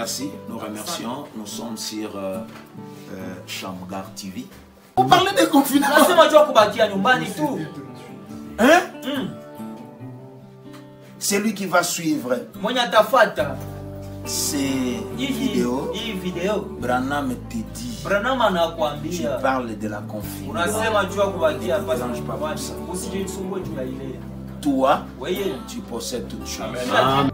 Merci, nous remercions. Nous sommes sur Shamgar TV. Vous parlez de confinement. Hein? C'est lui qui va suivre ces vidéos. Branham te dit. Tu parles de la confinement. Toi, tu possèdes toutes choses. Amen.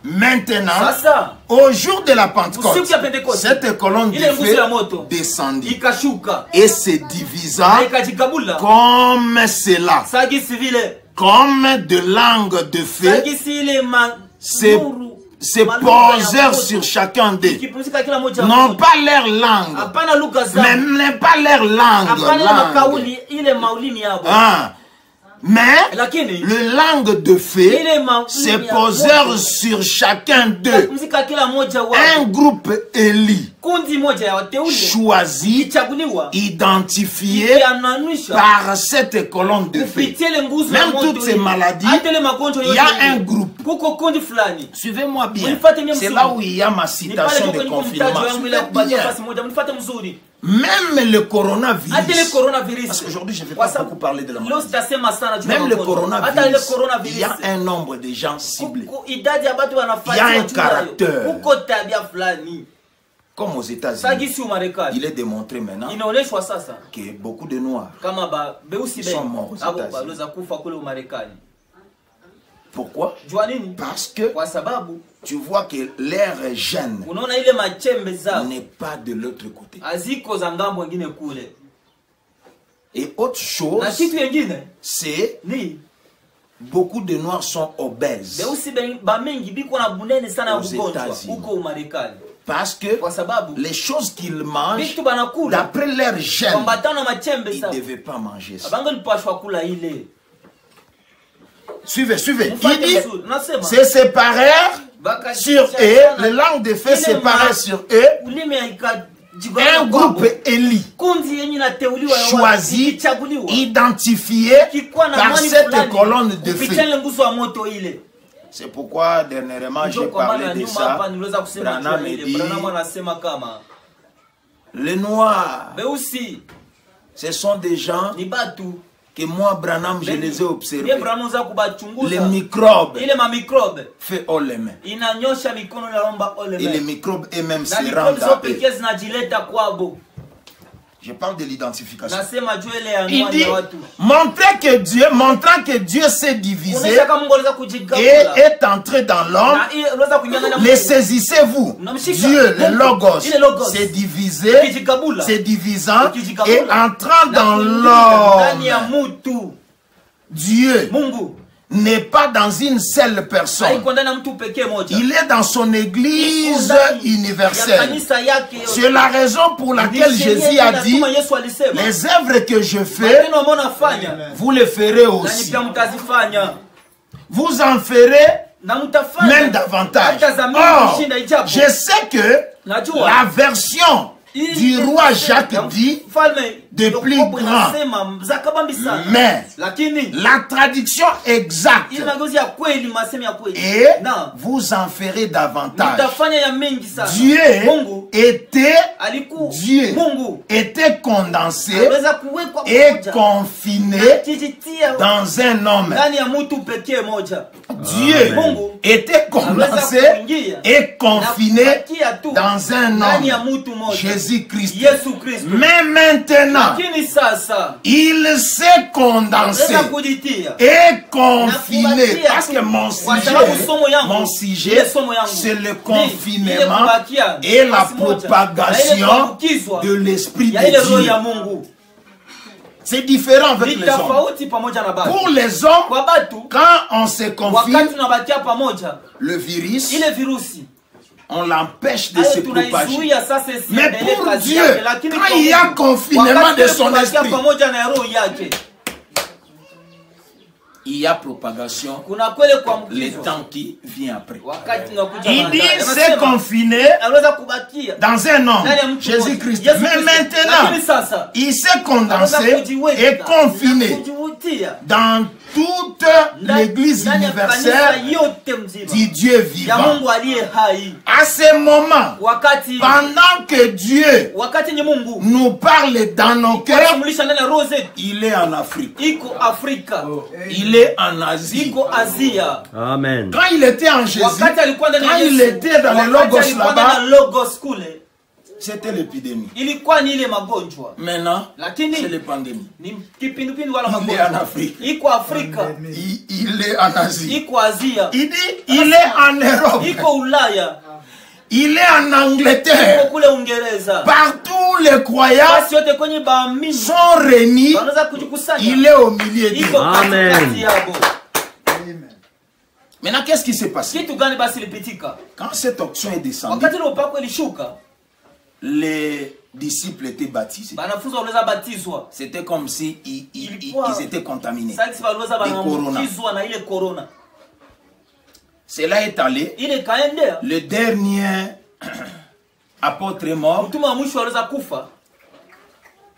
Maintenant, au jour de la Pentecôte, cette colonne de feu descendit et se divisa comme cela, comme de langues de feu se posèrent sur chacun d'eux. Non pas leur langue, mais pas leur langue. Mais le langue de feu se posèrent sur chacun d'eux. Un groupe élu, choisi, identifié par cette colonne de feu. Même toutes ces maladies, il y a un groupe. Suivez-moi bien. C'est là où il y a ma citation de confinement. Même le coronavirus, parce qu'aujourd'hui je ne vais pas beaucoup parler de la maladie. Même le coronavirus, il y a un nombre de gens ciblés. Il y a un caractère. Comme aux États-Unis, il est démontré maintenant que beaucoup de Noirs sont morts aux États-Unis. Pourquoi? Parce que tu vois que l'air gêne n'est pas de l'autre côté. Et autre chose, c'est beaucoup de Noirs sont obèses aux États-Unis. Parce que les choses qu'ils mangent, d'après leur gène, ils ne devaient pas manger ça. Suivez. Il dit, se séparèrent sur eux, les langues de feu séparèrent sur eux, un groupe élu, choisi, identifié par cette colonne de feu. C'est pourquoi dernièrement j'ai parlé de ça. Branham dit, les Noirs, ce sont des gens que moi, Branham, je les ai observés. Les microbes fait haut les mains. Et les microbes eux-mêmes se rendent à eux. Je parle de l'identification. Il dit, montrant que Dieu s'est divisé et est entré dans l'homme, les saisissez-vous. Dieu, le Logos, s'est divisé, s'est divisant et entrant dans l'homme. Dieu n'est pas dans une seule personne. Il est dans son église universelle. C'est la raison pour laquelle Jésus a dit, les œuvres que je fais, vous les ferez aussi. Vous en ferez même davantage. Or, je sais que la version du roi Jacques dit de plus grand. Mais la traduction exacte est vous en ferez davantage. Dieu était condensé et confiné dans un homme. Dieu était condensé et confiné dans un homme. Jésus-Christ. Mais maintenant, il s'est condensé et confiné. Parce que mon sujet, c'est le confinement et la propagation de l'Esprit de Dieu. C'est différent avec les hommes. Pour les hommes, quand on se confine, le virus, on l'empêche de se propager. Mais pour Dieu, quand il y a confinement de son esprit, il y a propagation, le temps qui vient après. Il dit c'est confiné dans un homme, Jésus-Christ. Mais maintenant, il s'est condensé et confiné dans toute l'église universelle du Dieu vivant. À ce moment, pendant que Dieu nous parle dans nos cœurs, il est en Afrique. Il est en Asie. Amen. Quand il était en Jésus, quand il était dans le Logos là-bas, c'était l'épidémie. Maintenant, c'est la pandémie. Il est en Afrique. Il est en Asie. Il dit, il est en Europe. Il est en Angleterre. Partout les croyants sont réunis. Il est au milieu d'eux. Amen. Maintenant, qu'est-ce qui s'est passé? Quand cette onction est descendue, les disciples étaient baptisés. C'était comme si ils étaient contaminés de corona. Cela est allé. Le dernier apôtre est mort.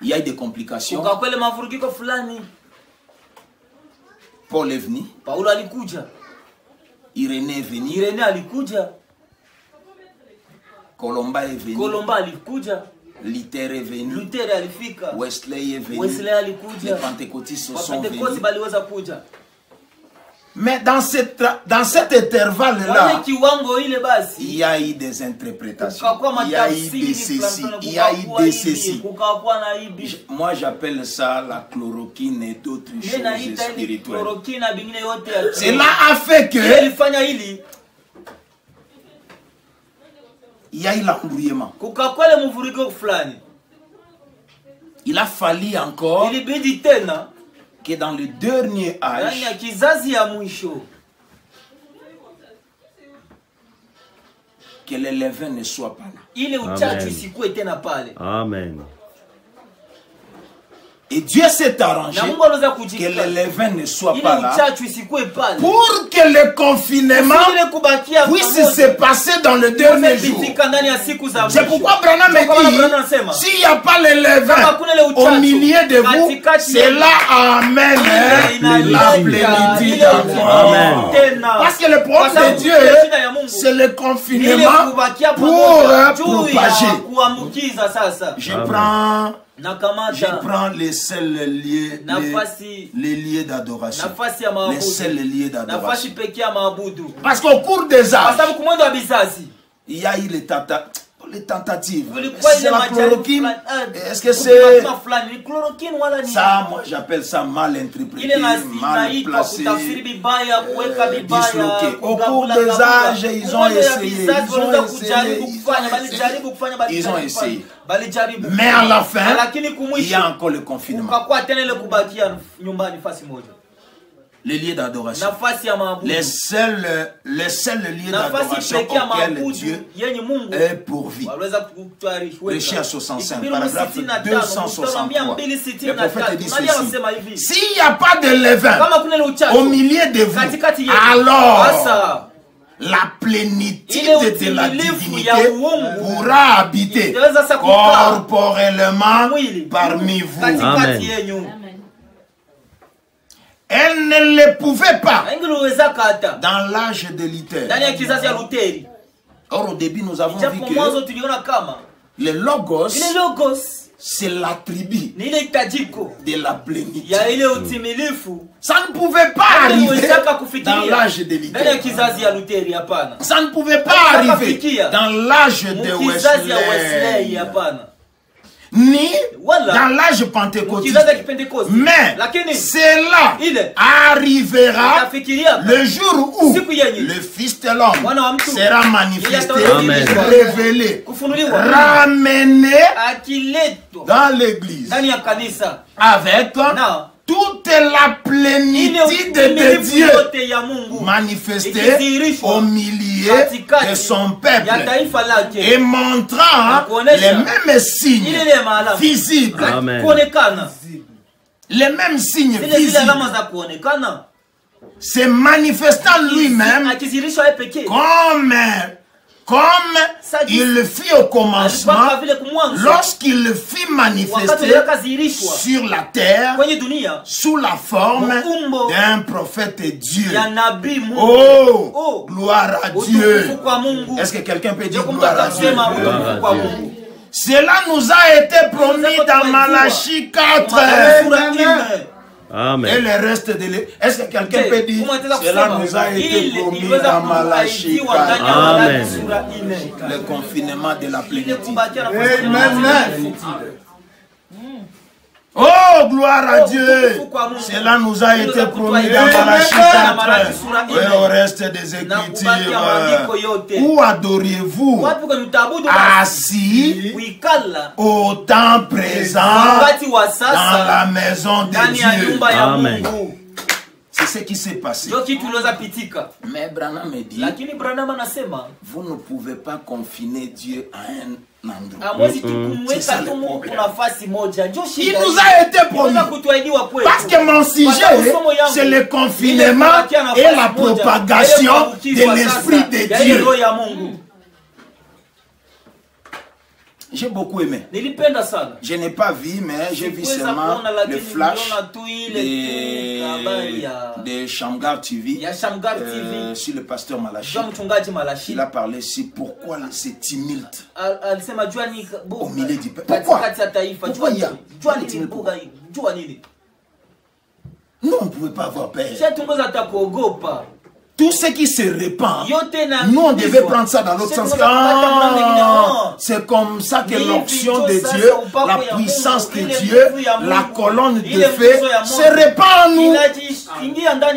Il y a eu des complications. Paul est venu. Irénée est venu. Colomba est venu. Luther est venu. Wesley est venu. Les pentecôtistes se sont venus. Mais dans cet intervalle-là, il y a eu des interprétations. Il y a eu des ceci. Il y a eu des ceci. Moi, j'appelle ça la chloroquine et d'autres choses spirituelles. Cela a fait que il y a eu l'embrouillement. Il a fallu encore que dans le dernier âge, que le levain ne soit pas là. Amen. Et Dieu s'est arrangé que le levain ne soit pas là pour que le confinement puisse se passer dans le dernier jour. C'est pourquoi Branham me dit, s'il n'y a pas le levain au milieu de vous, cela amène la plénitude d'amour. Parce que le problème de Dieu, c'est le confinement pour propager. Je prends les seuls lieux, les lieux d'adoration. Les seuls lieux d'adoration. Parce qu'au cours des âges, il y a eu les tentatives. C'est la chloroquine. Est-ce que c'est ça? Moi j'appelle ça mal interprété, mal placé, disloqué. Au cours des âges, ils ont essayé. Ils ont essayé. Mais à la fin, il y a encore le confinement. Les lieux d'adoration. Les seuls lieux d'adoration auxquels Dieu est pourvu. Péché à 65, paragraphe 263. Le prophète dit ceci. S'il n'y a pas de levain au milieu de vous, alors la plénitude de la divinité pourra habiter corporellement parmi vous. Amen. Elle ne le pouvait pas dans l'âge de Luther. Or au début nous avons vu que le Logos, c'est l'attribut de la plénitude. Ça ne pouvait pas arriver dans l'âge de Luther. Ça ne pouvait pas arriver dans l'âge de Wesley. Ni dans l'âge pentecôtiste. Mais cela arrivera le jour où le Fils de l'homme sera manifesté, révélé, ramené dans l'église avec toute la plénitude de Dieu manifestée au milieu de son peuple et montrant les mêmes signes visibles. Amen. Les mêmes signes visibles se manifestant lui-même comme il le fit au commencement, lorsqu'il le fit manifester sur la terre sous la forme d'un prophète et Dieu. Oh, gloire à Dieu. Est-ce que quelqu'un peut dire gloire à Dieu? Cela nous a été promis dans Malachie 4. Amen. Et le reste de est-ce que quelqu'un peut dire cela nous a été promis dans Malachie 4? Amen. Le confinement de la plénitude. Amen. Oh, gloire à Dieu. Cela nous a été promis dans Malachie 4. Et au reste des Écritures. Où adoriez-vous assis au temps présent dans la maison de Dieu? Amen. C'est ce qui s'est passé. Mais Branham me dit, vous ne pouvez pas confiner Dieu à un endroit. C'est ça le problème. Il nous a été promis. Parce que mon sujet, c'est le confinement et la propagation de l'Esprit de Dieu. J'ai beaucoup aimé. Je n'ai pas vu, mais j'ai vu seulement le flash de Shamgar TV sur le pasteur Malachi. Il a parlé sur pourquoi c'est tumulte au milieu du peuple. Pourquoi il y a nous, on ne pouvait pas avoir peur. Tout ce qui se répand, nous on devait prendre ça dans l'autre sens. C'est comme ça que l'onction de Dieu, la puissance de Dieu, la colonne de feu se répand en nous.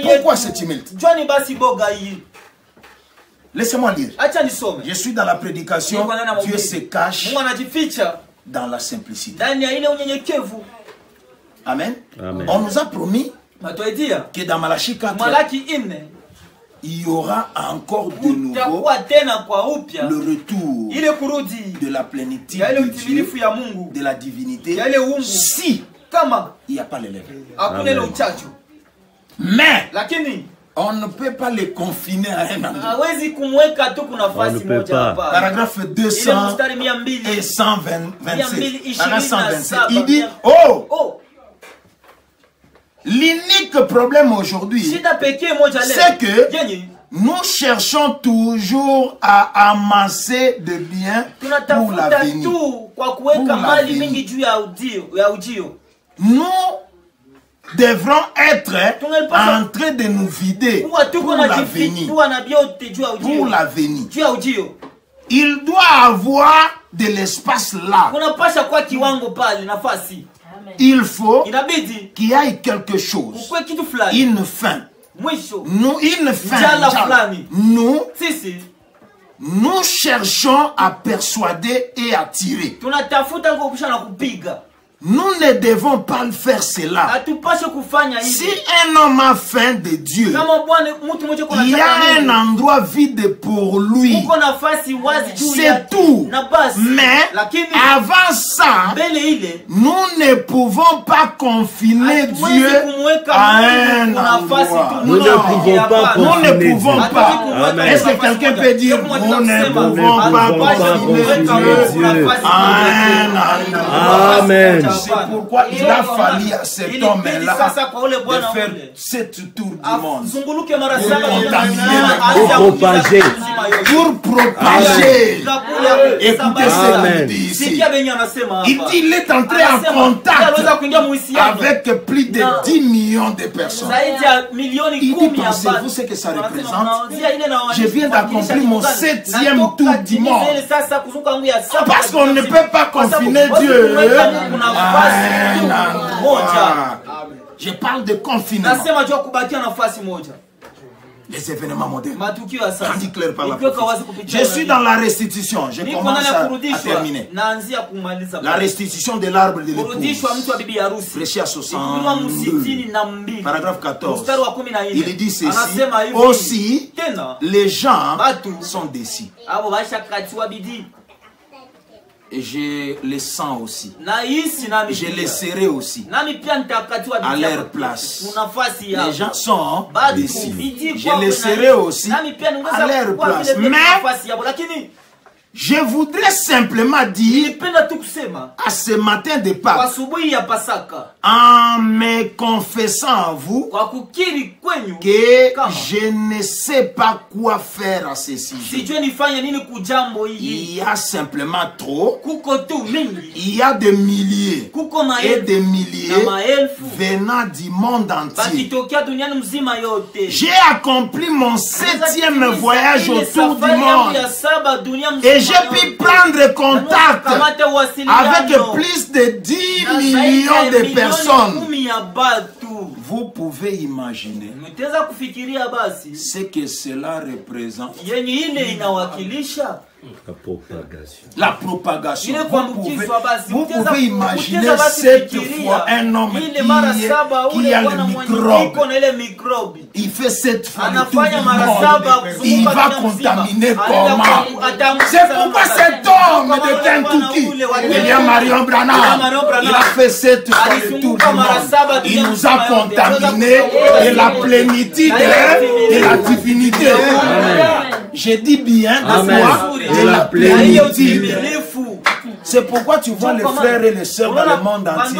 Pourquoi ce tumulte? Laissez-moi lire. Je suis dans la prédication. Dieu se cache dans la simplicité. Amen. On nous a promis que dans Malachie 4, il y aura encore de nouveau le retour de la plénitude de Dieu, de la divinité, si il n'y a pas l'élève. Mais on ne peut pas les confiner à un endroit. On ne peut pas. Paragraphe 200 et 127. Paragraphe 127. Il dit, oh! L'unique problème aujourd'hui, c'est que nous cherchons toujours à amasser de biens pour l'avenir. Nous devrons être en train de nous vider pour l'avenir. Pour l'avenir. Il doit avoir de l'espace là. Il faut qu'il y ait quelque chose, une fin. Nous cherchons à persuader et attirer. Nous ne devons pas faire cela. Si un homme a faim de Dieu, il y a un endroit vide pour lui. C'est tout. Mais avant ça, nous ne pouvons pas confiner Dieu à un endroit. Nous ne pouvons pas confiner Dieu. Nous ne pouvons pas. Est-ce que quelqu'un peut dire nous ne pouvons pas confiner Dieu à un endroit? Amen. C'est pourquoi il a fallu à cet homme-là de faire 7 tours du monde pour propager. Écoutez ce qu'il dit ici. Il dit qu'il est entré en contact avec plus de 10 millions de personnes. Il dit, pensez-vous ce que ça représente? Je viens d'accomplir mon 7e tour du monde. Parce qu'on ne peut pas confiner Dieu. Je parle de confinement. Les événements modernes. Dit clair par la prophétie. Je suis dans la restitution. Je commence à terminer. La restitution de l'arbre de l'épouse. Prêché à 62. Paragraphe 14. Il dit ceci. Aussi, les gens sont déçus. Et je les sens aussi. Je les serai aussi à leur place. Les gens sont déçus. Je les serai aussi à leur place. Mais je voudrais simplement dire à ce matin de Pâques, en me confessant à vous que je ne sais pas quoi faire à ce sujet. Il y a simplement trop. Il y a des milliers et des milliers venant du monde entier. J'ai accompli mon 7e voyage autour du monde. Et j'ai pu prendre contact avec plus de 10 millions de personnes. Vous pouvez imaginer ce que cela représente. La propagation. Vous pouvez imaginer cette fois un homme qui a le microbe. Il fait cette fois le tour du monde. Il va contaminer comment? C'est pourquoi cet homme de Kentucky, William Marion Branham, il a fait cette fois le tour du monde. Il nous a contaminés de la plénitude de la divinité. Je dis bien de la plénitude. C'est pourquoi tu vois les frères et les sœurs dans le monde entier.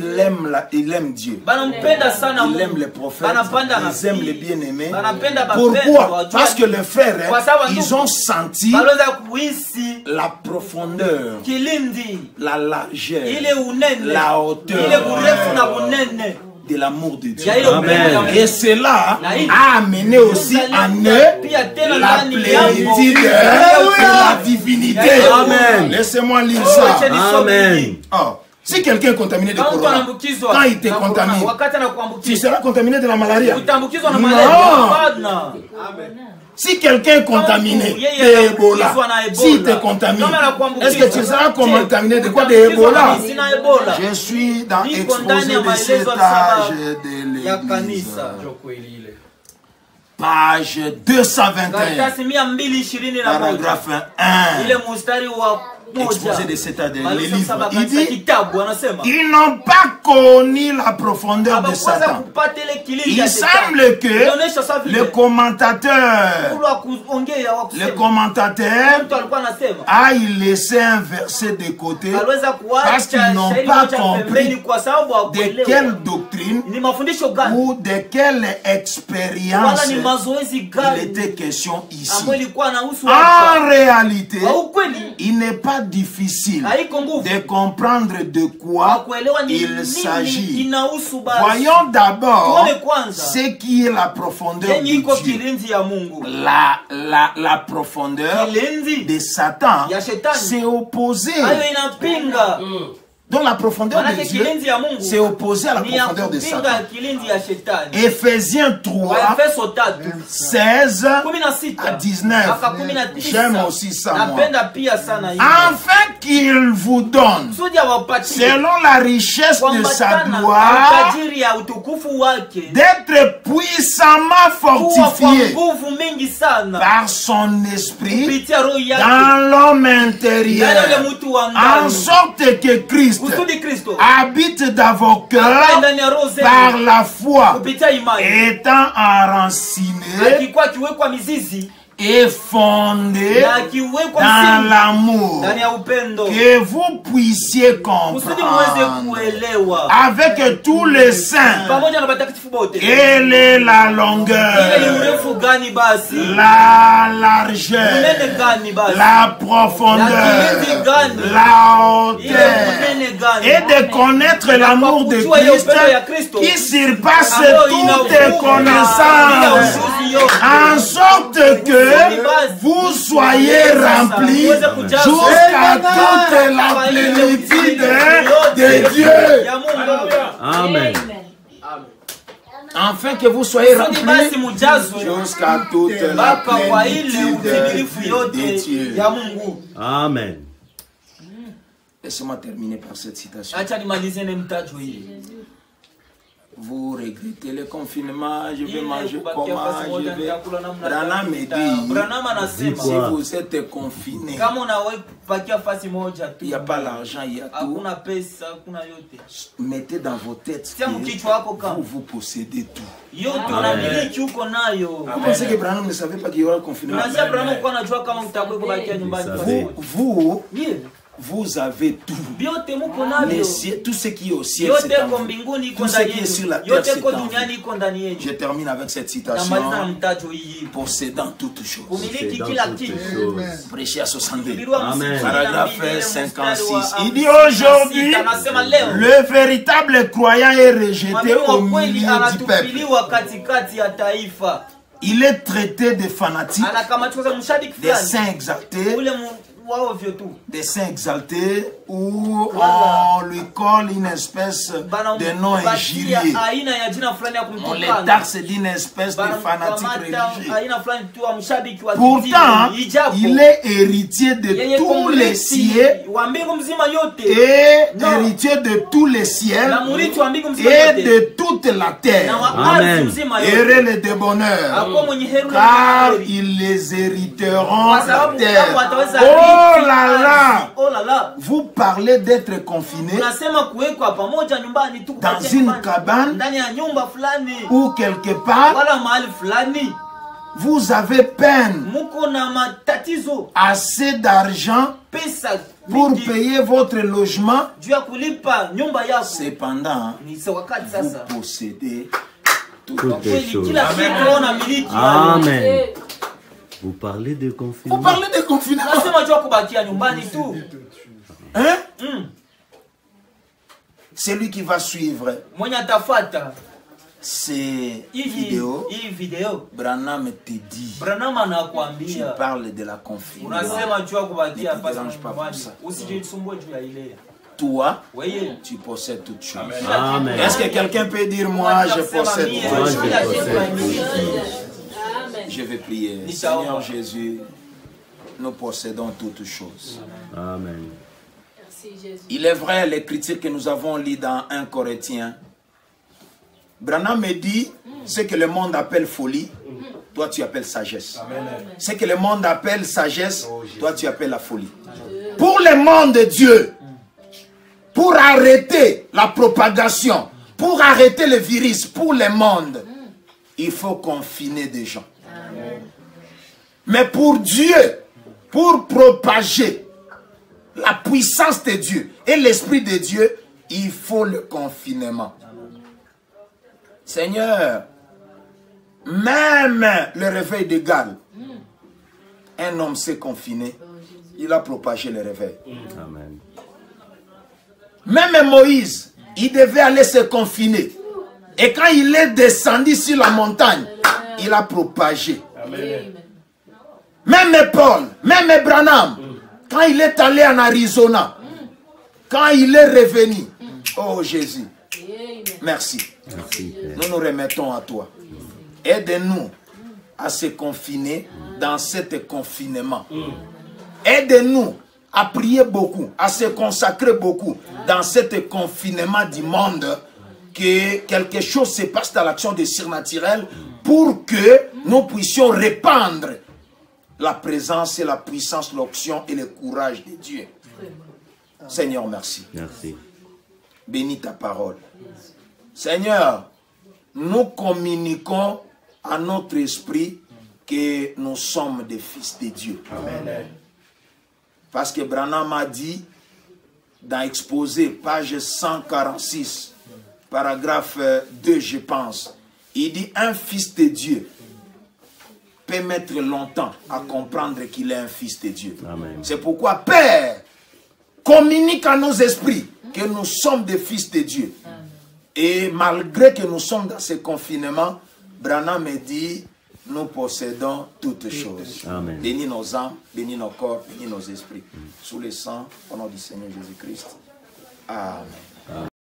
Ils aiment Dieu. Ils aiment les prophètes. Ils aiment les bien-aimés. Pourquoi? Parce que les frères, ils ont senti la profondeur, la largeur, la hauteur de l'amour de Dieu. Amen. Et cela a amené aussi en eux la plénitude de la divinité. Amen. Laissez-moi lire ça. Amen. Oh. Si quelqu'un est contaminé de corona, quand il te contamine, tu seras contaminé de la malaria. Non. Si quelqu'un est contaminé d'Ebola, si tu es contaminé, est-ce que tu seras contaminé de quoi? D'Ebola. Je suis dans l'exposé de cet âge de l'Église. Page 221, paragraphe 1. Exposé de cet âge de l'Église. Il dit, ils n'ont pas connu la profondeur de Satan. Il semble que le commentateur a laissé un verset de côté parce qu'ils n'ont pas compris de quelle doctrine ou de quelle expérience il était question ici. En réalité, il n'est pas difficile de comprendre de quoi il s'agit. Voyons d'abord ce qui est la profondeur de Dieu. La profondeur de Satan s'est opposée. Donc la profondeur de Dieu s'est opposée à la profondeur de Satan. Éphésiens 3, 16 à 19. J'aime aussi ça, moi. Afin qu'il vous donne, selon la richesse de sa gloire, d'être puissamment fortifié par son esprit dans l'homme intérieur, en sorte que Christ habite dans vos cœurs par la foi, étant enraciné et fondé dans l'amour, que vous puissiez comprendre avec tous les saints quelle est la longueur, la largeur, la profondeur, la hauteur, et de connaître l'amour de Christ qui surpasse toute connaissance, en sorte que vous soyez remplis jusqu'à toute la plénitude de Dieu. Amen. Afin que vous soyez remplis jusqu'à toute la plénitude de Dieu. Amen. Laissez-moi terminer par cette citation. Vous regrettez le confinement, je vais manger comment, je vais... Branham me dit, si vous êtes confiné, il n'y a pas l'argent, il y a tout. Mettez dans vos têtes que vous possédez tout. Vous pensez que Branham ne savait pas qu'il y aura le confinement? Vous avez tout. Tout ce qui est au ciel, c'est en vous. Tout ce qui est sur la terre, c'est en vous. Je termine avec cette citation. Possédant toutes choses. Prêché à 62. Paragraphe 56. Il dit aujourd'hui, le véritable croyant est rejeté au milieu du peuple. Il est traité de fanatique, des saints exaltés, des saints exaltés, où on lui colle une espèce de nom injurié. On les taxe d'une espèce de fanatique religieux. Pourtant, il est héritier de tous les cieux et héritier de tous les ciels et de toute la terre. Amen. Heureux les débonneurs, car ils les hériteront la terre. Oh là là! Vous parlez d'être confiné dans une cabane ou quelque part. Vous avez peine, assez d'argent pour payer votre logement. Cependant, vous possédez toutes les choses. Amen. Vous parlez de confinement. Vous parlez de confinement. Hein? Celui qui va suivre ces vidéos, Branham te dit, tu parles de la confinement. Ne te dérange pas pour ça. Toi, tu possèdes toutes choses. Est-ce que quelqu'un peut dire, moi, je possède toutes choses? Je vais prier. Seigneur Jésus, nous possédons toutes choses. Amen. Il est vrai, les critiques que nous avons lues dans 1 Corinthiens, Branham me dit, ce que le monde appelle folie, toi tu appelles sagesse. Ce que le monde appelle sagesse, toi tu appelles la folie. Pour le monde de Dieu, pour arrêter la propagation, pour arrêter le virus, pour le monde, il faut confiner des gens. Mais pour Dieu, pour propager la puissance de Dieu et l'Esprit de Dieu, il faut le confinement. Seigneur, même le réveil de Galles, un homme s'est confiné, il a propagé le réveil. Amen. Même Moïse, il devait aller se confiner. Et quand il est descendu sur la montagne, il a propagé. Amen. Même Paul, même Branham, quand il est allé en Arizona, quand il est revenu, oh Jésus, merci. Nous nous remettons à toi. Aide-nous à se confiner dans ce confinement. Aide-nous à prier beaucoup, à se consacrer beaucoup dans ce confinement du monde, que quelque chose se passe dans l'action des surnaturels pour que nous puissions répandre la présence et la puissance, l'onction et le courage de Dieu. Seigneur, merci. Merci. Bénis ta parole. Seigneur, nous communiquons à notre esprit que nous sommes des fils de Dieu. Amen. Parce que Branham a dit, dans Exposé, page 146, paragraphe 2, je pense, il dit, un fils de Dieu peut mettre longtemps à comprendre qu'il est un fils de Dieu. C'est pourquoi, Père, communique à nos esprits que nous sommes des fils de Dieu. Amen. Et malgré que nous sommes dans ce confinement, Branham me dit, nous possédons toutes choses. Amen. Bénis nos âmes, bénis nos corps, bénis nos esprits. Sous le sang, au nom du Seigneur Jésus-Christ. Amen.